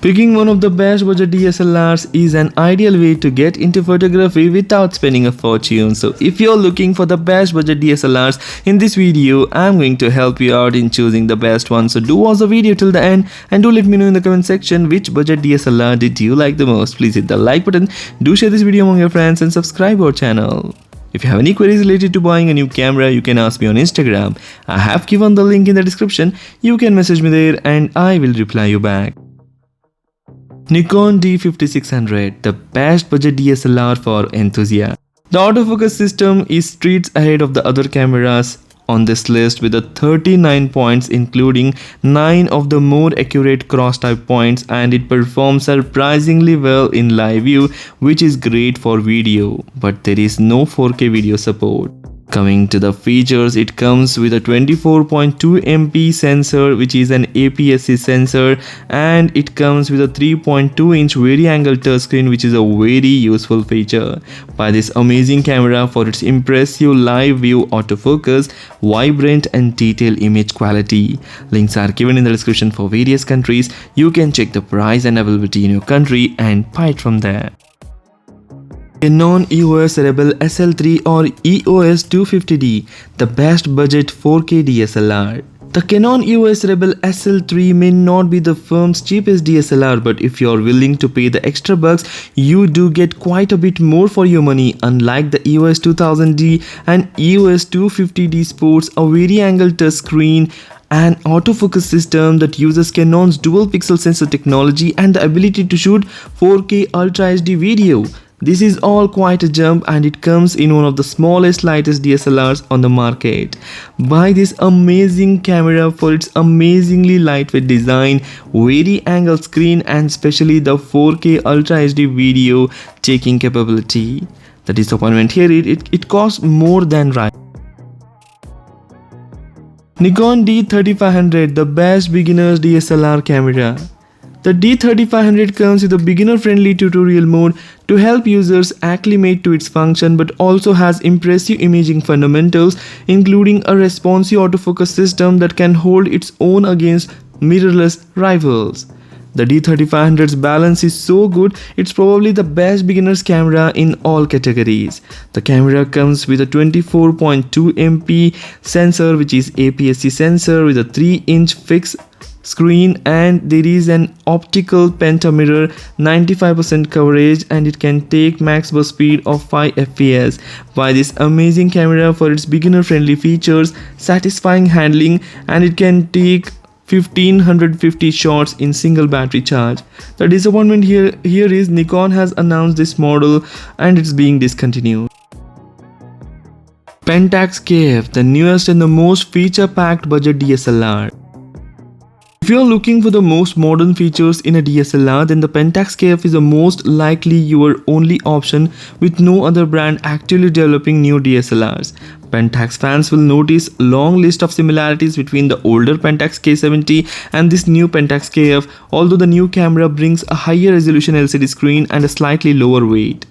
Picking one of the best budget DSLRs is an ideal way to get into photography without spending a fortune. So if you're looking for the best budget DSLRs, in this video I'm going to help you out in choosing the best one. So do watch the video till the end and do let me know in the comment section which budget DSLR did you like the most. Please hit the like button, do share this video among your friends and subscribe our channel. If you have any queries related to buying a new camera, you can ask me on Instagram. I have given the link in the description. You can message me there and I will reply you back. Nikon D5600, the best budget DSLR for enthusiasts. The autofocus system is streets ahead of the other cameras on this list with 39 points, including 9 of the more accurate cross-type points, and it performs surprisingly well in live view, which is great for video, but there is no 4K video support. Coming to the features, it comes with a 24.2 MP sensor, which is an APS-C sensor, and it comes with a 3.2-inch vari-angle touchscreen, which is a very useful feature. By this amazing camera for its impressive live view autofocus, vibrant and detailed image quality. Links are given in the description for various countries. You can check the price and availability in your country and buy it from there. Canon EOS Rebel SL3 or EOS 250D, the best budget 4K DSLR. The Canon EOS Rebel SL3 may not be the firm's cheapest DSLR, but if you're willing to pay the extra bucks, you do get quite a bit more for your money. Unlike the EOS 2000D and EOS 250D sports a vari-angle touchscreen, an autofocus system that uses Canon's dual pixel sensor technology, and the ability to shoot 4K Ultra HD video. This is all quite a jump, and it comes in one of the smallest, lightest DSLRs on the market. Buy this amazing camera for its amazingly lightweight design, vari-angle screen, and especially the 4K Ultra HD video taking capability. The disappointment here is it costs more than right. Nikon D3500, the best beginner's DSLR camera. The D3500 comes with a beginner-friendly tutorial mode to help users acclimate to its function, but also has impressive imaging fundamentals, including a responsive autofocus system that can hold its own against mirrorless rivals. The D3500's balance is so good, it's probably the best beginner's camera in all categories. The camera comes with a 24.2 MP sensor, which is APS-C sensor with a 3-inch fixed screen, and there is an optical pentamirror, 95% coverage, and it can take max bus speed of 5 fps. Buy this amazing camera for its beginner friendly features, satisfying handling, and it can take 1550 shots in single battery charge. The disappointment here is Nikon has announced this model and it's being discontinued. Pentax KF, the newest and the most feature-packed budget DSLR. If you are looking for the most modern features in a DSLR, then the Pentax KF is the most likely your only option, with no other brand actively developing new DSLRs. Pentax fans will notice a long list of similarities between the older Pentax K70 and this new Pentax KF, although the new camera brings a higher resolution LCD screen and a slightly lower weight.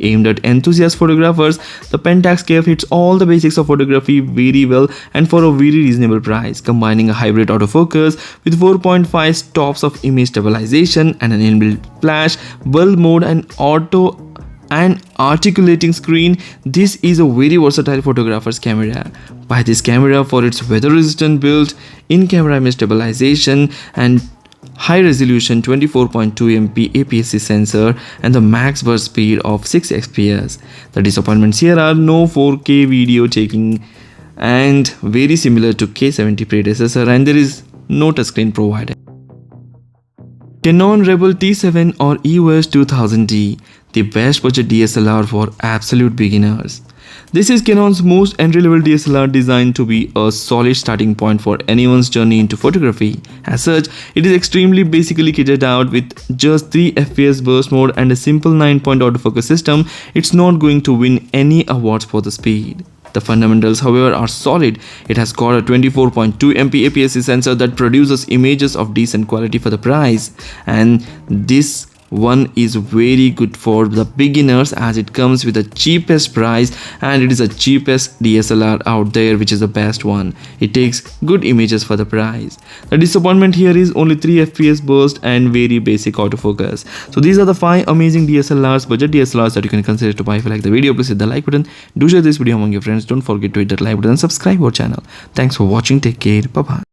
Aimed at enthusiast photographers, the Pentax KF hits all the basics of photography very well and for a very reasonable price, combining a hybrid autofocus with 4.5 stops of image stabilization and an inbuilt flash, bulb mode, and auto and articulating screen. This is a very versatile photographer's camera. Buy this camera for its weather-resistant build, in-camera image stabilization, and high resolution 24.2 MP APS-C sensor and the max burst speed of 6 fps. The disappointments here are no 4K video taking and very similar to K70 predecessor, and there is no touchscreen provided. Canon Rebel T7 or EOS 2000D, the best budget DSLR for absolute beginners. This is Canon's most entry-level DSLR, designed to be a solid starting point for anyone's journey into photography. As such, it is extremely basically kitted out with just 3 fps burst mode and a simple 9-point autofocus system. It's not going to win any awards for the speed. The fundamentals, however, are solid. It has got a 24.2 MP APS-C sensor that produces images of decent quality for the price, and this one is very good for the beginners as it comes with the cheapest price and it is the cheapest DSLR out there, which is the best one. It takes good images for the price. The disappointment here is only 3 FPS burst and very basic autofocus. So these are the 5 amazing DSLRs, budget DSLRs that you can consider to buy. If you like the video, please hit the like button. Do share this video among your friends. Don't forget to hit that like button and subscribe our channel. Thanks for watching. Take care. Bye bye.